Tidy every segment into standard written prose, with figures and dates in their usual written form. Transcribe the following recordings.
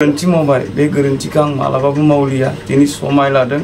गोरोन्थि मावबाय बे गोरोन्थिखौ आं मालाबाबो मावलिया दिनै समाय लादों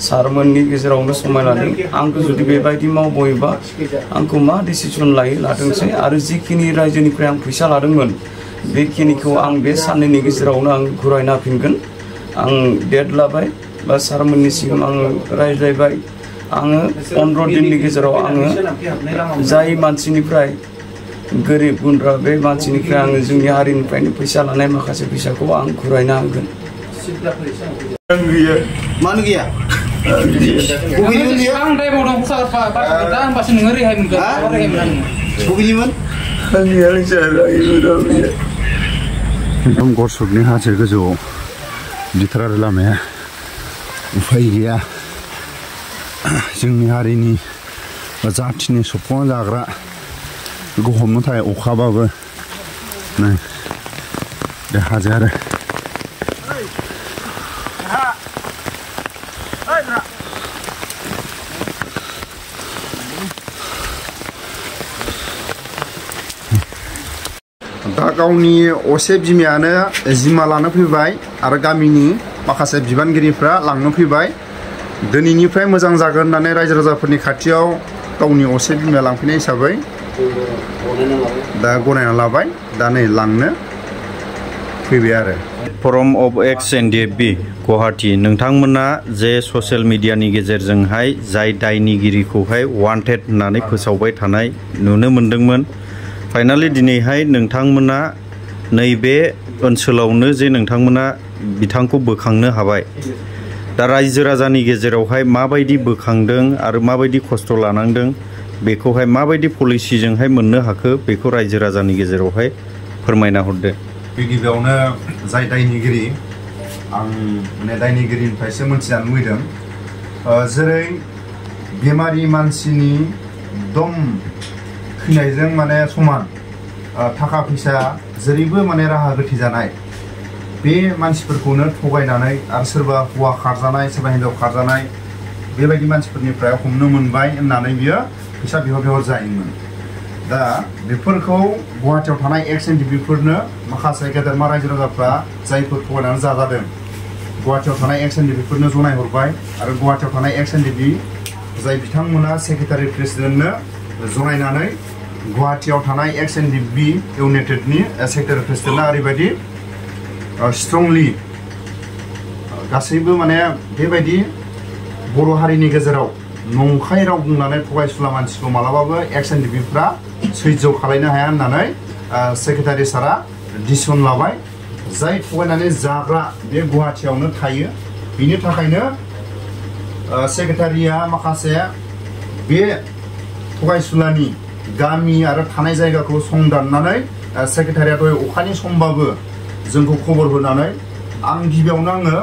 सारमोननि गेजेरावनो समाय लादों आंखौ जुदि बेबायदि मावबोयोबा आंखौ मा डिसिजन लादोंसै आरो जिखिनि रायजोनिफ्राय आं फैसा लादोंमोन बेखिनिखौ आं बे साननैनि गेजेरावनो आं घुरायना होफिनगोन आं डेट लाबाय बा सारमोननि सिगां आं रायज्लायबाय आङो 15 दिननि गेजेराव आङो जाय मानसिनिफ्राय गोरिब गुन्द्रा बे मानसिनिफ्राय आङो जोंनि हारिनिफ्रायनो फैसा लानाय माखासे फैसाखौ आं घुरायना होगोन मानो गैया एकदम गरसकनि हाजो गोजौआव बिथार आरो लामाया उफाय गैया जोंनि हारिनि जाथिनि सफं जाग्रा बेखौ हमनो थाखाय अखाबाबो नै बे हाजो आरो दा गावनि असे बिमायानो जिम्मा लानो फैबाय आरो गामिनि माखासे बिबानगिरिफ्रा लांनो फैबाय दिनैनिफ्राय मोजां जागोन होननानै रायजो राजाफोरनि खाथियाव गावनि असे बिमाया लांफैनाय हिसाबै दा गनायना लाबाय दा नै लांनो फैबाय आरो form of X NDFB Guwahati नोंथांमोना जे ससियेल मिडियानि गेजेरजोंहाय जाय दायनिगिरिखौहाय वान्टेड होननानै फोसावबाय थानाय नुनो मोनदोंमोन फाइनालि दिनैहाय नोंथांमोना नैबे ओनसोलावनो जे नोंथांमोना बिथांखौ बोखांनो हाबाय दा रायजो राजानि गेजेरावहाय माबायदि बोखांदों आरो माबायदि खस्थ' लानांदों बेखौहाय माबायदि पलिसिजोंहाय मोननो हाखो बेखौ रायजो राजानि गेजेरावहाय फोरमायना हरदो गिबियावनो जाय दायनिगिरि आं माने दायनिगिरिनिफ्रायसो मोनथिजानो लुबैदों जेरै बेमारि मानसिनि दम थैनायजों माने समान थाखा फैसा जेरैबो माने राहा गोथे जानाय बे मानसिफोरखौनो थगायनानै आरो सोरबा हौवा खारजानाय सोरबा हिन्जाव खारजानाय बेबायदि मानसिफोरनिफ्राय हमनो मोनबाय होननानै बियो फैसा बिहर जायोमोन दा बेफोरखौ गुवाहाटीयाव थानाय एक्स एनडिएफबिफोरनो माखासे गेदेरमा रायजो राजाफ्रा जायफोर थगायनानै जाजादों गुवाहाटीयाव थानाय एक्स एनडिएफबिफोरनो जनायहरबाय आरो गुवाहाटीयाव थानाय एक्स एनडिएफबि जाय बिथांमोना सेक्रेटारि प्रेसिडेन्टनो जनायनानै गुवाहाटीयाव थानाय एक्स एनडिएफबि इउनाइटेडनि सेक्रेटारि प्रेसिडेन्टआ ओरैबायदि स्ट्रंलि गासैबो माने बेबायदि बर' हारिनि गेजेराव नंखाय राव बुंनानै थगायसुला मानसिखौ मालाबाबो एक्स एनडिएफबिफ्रा सैज्य खालामनो हाया होननानै सेक्रेटारि सारा डिसिसन लाबाय जाय थगायनानै जाग्रा बे गुवाहाटीयावनो थायो बिनि थाखायनो सेक्रेटारिया माखासे बे थगायसुलानि गामि आरो थानाय जायगाखौ संदाननानै सेक्रेटारिया दहाय अखानि समबाबो जोंखौ खबर होनानै आं गिबियावनो आङो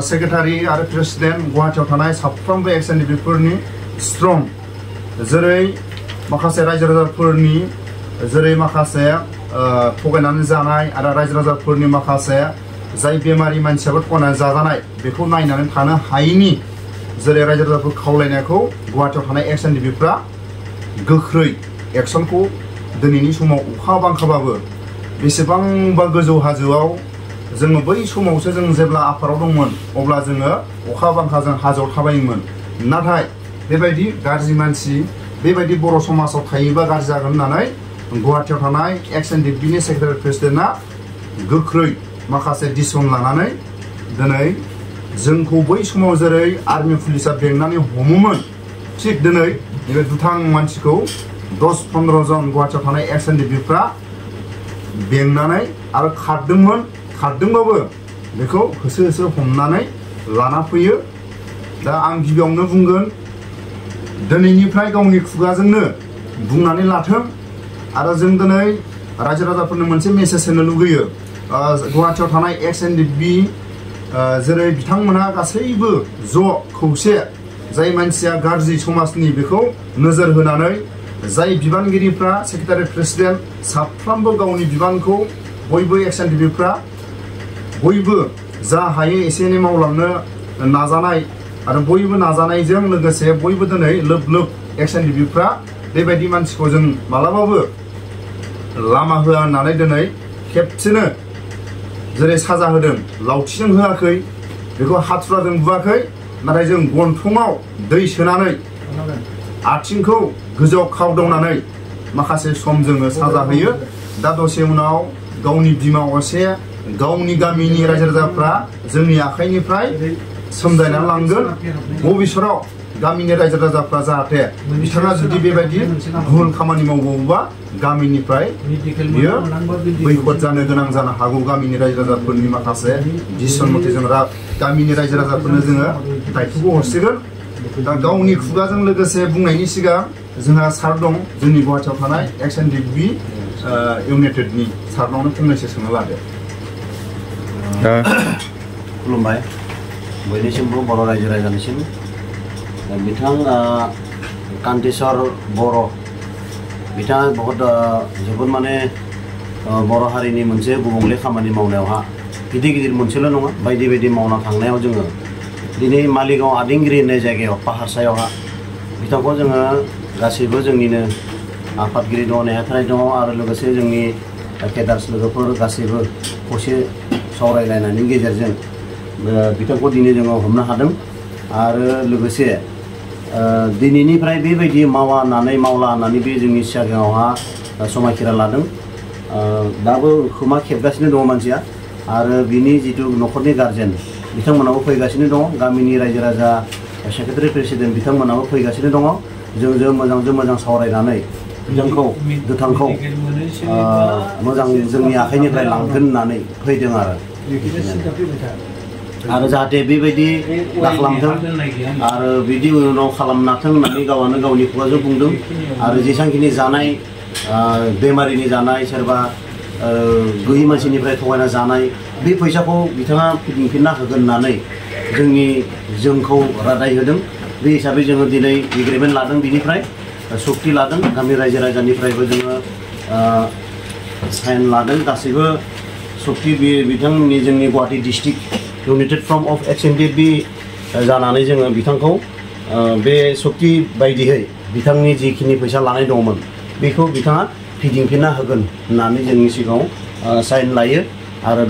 सेक्रेटारि आरो प्रेसिडेन्ट गुवाहाटीयाव थानाय साफ्रोमबो एक्स एनडिएफबिफोरनि स्ट्रं जेरै माखासे रायजो राजाफोरनि जेरै माखासे थगायनानै जानाय आरो रायजो राजाफोरनि माखासे जाय बेमारि मानसियाबो थगायनानै जाजानाय बेखौ नायनानै थानो हायैनि जेरै रायजो राजाफोर खावलायनायखौ गुवाहाटीयाव थानाय एक्स एनडिएफबिफ्रा गोख्रै एक्सनखौ दिनैनि समाव अखा बांखाबाबो बेसेबांबा गोजौ हाजोआव जोङो बै समावसो जों जेब्ला आफाराव दंमोन अब्ला जोङो अखा बांखाजों हाजोआव थाबायोमोन नाथाय बेबायदि गाज्रि मानसि बेबायदि बर' समाजाव थायोबा गाज्रि जागोन होननानै गुवाहाटीयाव थानाय एक्स एनडिएफबिनि सेक्रेटारि प्रेसिडेन्टआ गोख्रै माखासे डिसिसन लानानै दिनै जोंखौ बै समाव जेरै आर्मि पुलिसा बेंनानै हमोमोन थिग दिनै नैबे दुथां मानसिखौ 10-15 जन गुवाहाटीयाव थानाय एक्स एनडिएफबिफ्रा बेंनानै आरो खारदोंबाबो बेखौ होसो होसो हमनानै लाना फैयो दा आं गिबियावनो बुंगोन दिनैनिफ्राय गावनि खुगाजोंनो बुंनानै लाथों आरो जों दिनै रायजो राजाफोरनो मोनसे मेसेज होनो लुगैयो गुवाहाटीयाव थानाय एक्स एनडिएफबि जेरै बिथांमोना गासैबो ज' खौसे जाय मानसिया गाज्रि समाजनि बेखौ नोजोर होनानै जाय बिबानगिरिफ्रा सेक्रेटारि प्रेसिडेन्ट साफ्रोमबो गावनि बिबानखौ बयबो एक्स एनडिएफबिफ्रा बयबो जा हायो एसे एनै मावलांनो नाजानाय आरो बयबो नाजानायजों लोगोसे बयबो दिनै लोब लोब एक्स एनडिएफबिफ्रा बेबायदि मानसिखौ जों मालाबाबो लामा होआ होननानै दिनै खेबसेनो जेरै साजा होदों लावथिजों होआखै बेखौ हाथुराजों बुआखै नाथाय जों गन्थङाव दै सोनानै आथिंखौ गोजौआव खावदावनानै माखासे सम जोङो साजा होयो दा दसे उनाव गावनि बिमा असे गावनि गामिनि रायजो राजाफ्रा जोंनि आखाइनिफ्राय सोमजायनानै लांगोन भबिष्यताव गामिनि रायजो राजाफ्रा जाहाथे बिथाङा जुदि बेबायदि भुल खामानि मावबावोबा गामिनिफ्राय बियो बैखद जानो गोनां जानो हागौ गामिनि रायजो राजाफोरनि माखासे डिसिसन मथे जों गामिनि रायजो राजाफोरनो जोङो दायथ'खौ हरसिगोन दा गावनि खुगाजों लोगोसे बुंनायनि सिगां जोंहा सार दं जोंनि गुवाहाटियाव थानाय XNDB इउनाइटेडनि सारनावनो फंनैसो सोंनो लादो खुलुमबाय बयनिसिमबो बर' रायजो राजानिसिम बिथां कान्तिस्वर बर' बिथाङा बहुत जोबोद माने बर' हारिनि मोनसे गुबुंले खामानि मावनायावहा गिदिर गिदिर मोनसेल' नङा बायदि बायदि मावना थांनायाव जोङो दिनै मालिगाव आदिंगिरि होननाय जायगायाव पाहार सायावहा बिथांखौ जोङो गासैबो जोंनिनो आफादगिरि दङ नेहाथारि दङ आरो लोगोसे जोंनि केडार्स लोगोफोर गासैबो खौसे सावरायलायनायनि गेजेरजों बिथांखौ दिनै जोङो हमनो हादों आरो लोगोसे दिनैनिफ्राय बेबायदि मावा होननानै मावला होननानै बे जोंनि सिगाङावहा समायखिरा लादों दाबो खोमा खेबगासिनो दङ मानसिया आरो बिनि जिथु न'खरनि गार्जेन बिथांमोनाबो फैगासिनो दङ गामिनि रायजो राजा सेक्रेटारि प्रेसिडेन्ट बिथांमोनाबो फैगासिनो दङ जों मोजां सावरायनानै बिथांखौ गोथांखौ मोजां जोंनि आखाइनिफ्राय लांगोन होननानै फैदों आरो जाहाथे बेबायदि दाखालामथों आरो बिदि उनाव खालामनाथों होननानै गावआनो गावनि खुगाजों बुंदों आरो जेसांखिनि जानाय बेमारिनि जानाय सोरबा गैयि मानसिनिफ्राय थगायना जानाय बे फैसाखौ बिथाङा फिदिंफिनना होगोन होननानै जोंखौ रादाय होदों बे हिसाबै जोङो दिनै एग्रिमेन्ट लादों बिनिफ्राय सक्ति लादों गामि रायजो राजानिफ्रायबो जोङो साइन लादों गासैबो सक्ति बिथांनि जोंनि Guwahati district United front of XNDB जानानै जोङो बिथांखौ बे सक्ति बायदियै बिथांनि जिखिनि फैसा लानाय दंमोन बेखौ बिथाङा फिदिंफिनना होगोन होननानै जोंनि सिगाङाव साइन लायो आरो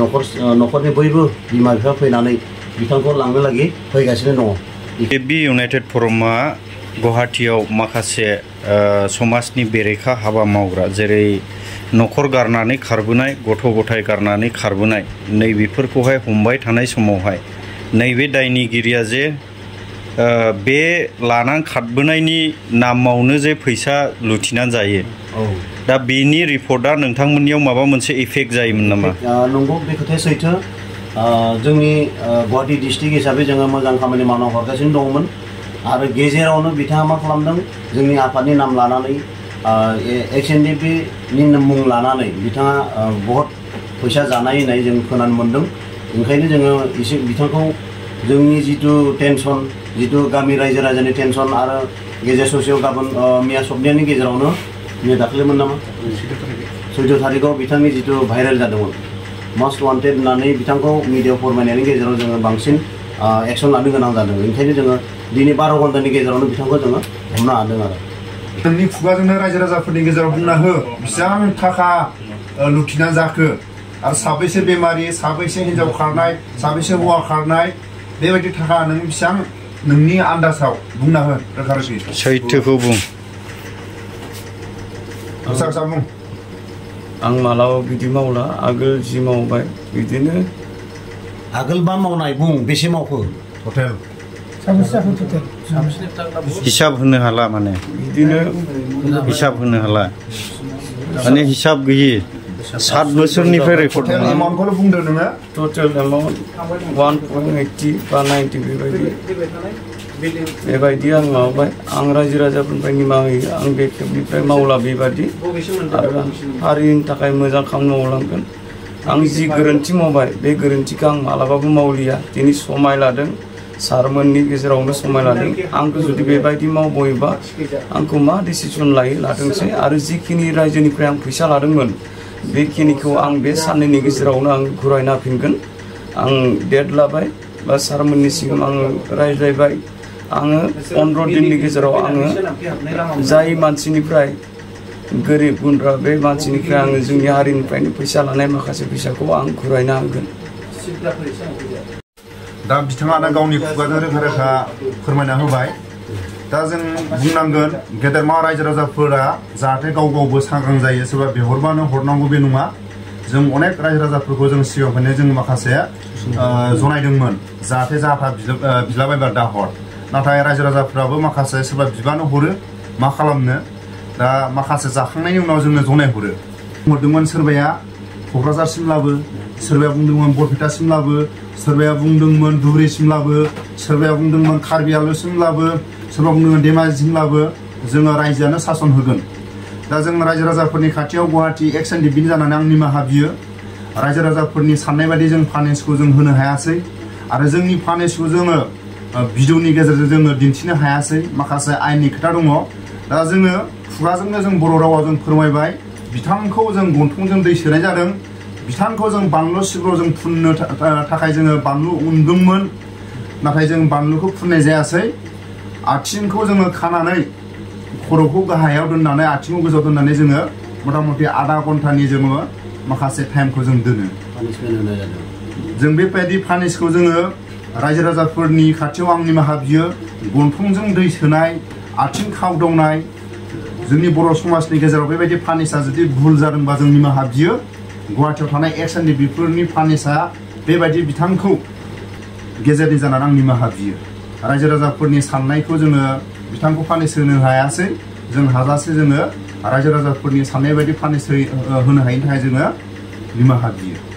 न'खरनि बयबो बिमा बिफा फैनानै बिथांखौ लांनो लागि फैगासिनो दङ बे इउनाइटेड फरमआ गुवाहाटीयाव माखासे समाजनि बेरेखा हाबा मावग्रा जेरै न'खर गारनानै खारबोनाय गथ' गथाय गारनानै खारबोनाय नैबेफोरखौहाय हमबाय थानाय समावहाय नैबे दायनिगिरिया जे बे लानानै खारबोनायनि नामावनो जे फैसा लुथिनानै जायो दा बेनि रिपर्टआ नोंथांमोननियाव माबा मोनसे इफेक्ट जायोमोन नामा नंगौ बे खोथाया सैथो जोंनि गुवाहाटी डिस्ट्रिक्ट हिसाबै जोङो मोजां खामानि मावना हरगासिनो दंमोन आरो गेजेरावनो बिथाङा मा खालामदों जोंनि आफादनि नाम लानानै XNDB नि मुं लानानै बिथाङा बहुत फैसा जानाय होननाय जों खोनानो मोन्दों ओंखायनो जोङो एसे बिथांखौ जोंनि जिथु टेनसन जिथु गामि रायजो राजानि टेनसन आरो गेजेर ससेयाव गाबोन मिया सप्ताहनि गेजेरावनो दाख्लैमोन नामा 14 थारिखआव बिथांनि जिथु भाइरेल जादोंमोन मस्ट वान्टेड होननानै बिथांखौ मिडियायाव फोरमायनायनि गेजेराव जोङो बांसिन एक्सन लानो गोनां जादों ओंखायनो जोङो दिनै 12 घन्टानि गेजेरावनो बिथांखौ जोङो हमनो हादों आरो नोंनि खुगाजोंनो रायजो राजाफोरनि गेजेराव बुंना हो बेसेबां थाखा लुथिना जाखो आरो साबैसे बेमारि साबैसे हिन्जाव खारनाय साबैसे हौवा खारनाय बेबायदि थाखा नों बेसेबां नोंनि आन्दाजाव बुंना हो रोखा रोखि सैथोखौ बुं बुं आं मालाबा बिदि मावला आगोल जि मावबाय बिदिनो आगोल बा मावनाय बुं बेसे मावखो टटेल हिसाब होनो हाला माने बिदिनो हिसाब होनो हाला माने हिसाब गैयि 7 बोसोरनिफ्राय रेकर्ड एमाउन्टखौल' बुंदो नोङो टटेल एमाउन्ट 1.80 बा 90 बेबायदि आं मावबाय आं रायजो राजाफोरनिफ्राय निमाहा होयो आं बे खेबनिफ्राय मावला बेबायदि आरो हारिनि थाखाय मोजां खामानि मावलांगोन आं जि गोरोन्थि मावबाय बे गोरोन्थिखौ आं मालाबाबो मावलिया दिनै समाय लादों सारमोननि गेजेरावनो समाय लादों आंखौ जुदि बेबायदि मावबोयोबा आंखौ मा डिसिसन लाथोंसै आरो जिखिनि रायजोनिफ्राय आं फैसा लादोंमोन बेखिनिखौ आं बे साननैनि गेजेरावनो आं घुरायना होफिनगोन आं डेट लाबाय बा सारमोननि सिगां आं रायज्लायबाय आङो 15 दिननि गेजेराव आङो जाय मानसिनिफ्राय गोरिब गुन्द्रा बे मानसिनिफ्राय आङो जोंनि हारिनिफ्रायनो फैसा लानाय माखासे फैसाखौ आं घुरायना होगोन दा बिथाङानो गावनि खुगाजों रोखा रोखा फोरमायना होबाय दा जों बुंनांगोन गेदेरमा रायजो राजाफोरा जाहाथे गाव गावबो सांग्रां जायो सोरबा बिहरबानो हरनांगौ बे नङा जों अनेक रायजो राजाफोरखौ जों सिगाङावनो जों माखासे जनायदोंमोन जाहाथे जाहा बिलाबायबा दा हर नाथाय रायजो राजाफोराबो माखासे सोरबा बिबानो हरो मा खालामनो दा माखासे जाखांनायनि उनाव जोंनो जनाय हरो हरदोंमोन सोरबाया क'क्राझारसिमब्लाबो सोरबाया बुंदोंमोन बरपेटासिमब्लाबो सोरबाया बुंदोंमोन धुबुरीसिमब्लाबो सोरबाया बुंदोंमोन कार्बि आंलंसिमब्लाबो सोरबा बुंदोंमोन धेमाजिसिमब्लाबो जोङो रायजोआनो सासन होगोन दा जों रायजो राजाफोरनि खाथियाव गुवाहाटी एक्स-एन-डि-बि जानानै आं निमाहा बियो रायजो राजाफोरनि साननाय बायदि जों फाइनेन्सखौ जों होनो हायासै आरो जोंनि फाइनेन्सखौ जोङो भिडिअनि गेजेरजों जोङो दिन्थिनो हायासै माखासे आयेननि खोथा दङ दा जोङो खुगाजोंनो जों बर' रावाव जों फोरमायबाय बिथांखौ जों गन्थंजों दै सोनाय जादों बिथांखौ जों बानलु सिब्र' जों फुननो थाखाय जोङो बानलु उनदोंमोन नाथाय जों बानलुखौ फुननाय जायासै आथिंखौ जोङो खानानै खर'खौ गाहायाव दोननानै आथिंखौ गोजौआव दोननानै जोङो मथा मथि आधा घन्टानि जोङो माखासे टाइमखौ जों दोनो जों बेबायदि पानिशखौ जोङो रायजो राजाफोरनि खाथियाव आं निमाहा बियो गन्थंजों दै सोनाय आथिं खावदावनाय जोंनि बर' समाजनि गेजेराव बेबायदि पानिशा जुदि भुल जादोंबा जों निमाहा बियो गुवाहाटीयाव थानाय एक्स-एन-डि-बिफोरनि पानिशा बेबायदि बिथांखौ गेजेरनि जानानै आं निमाहा बियो रायजो राजाफोरनि साननायखौ जोङो बिथांखौ पानिश होनो हायासै जों हाजासे जोङो रायजो राजाफोरनि साननाय बायदि पानिश होनो हायिनि थाखाय जोङो निमाहा बियो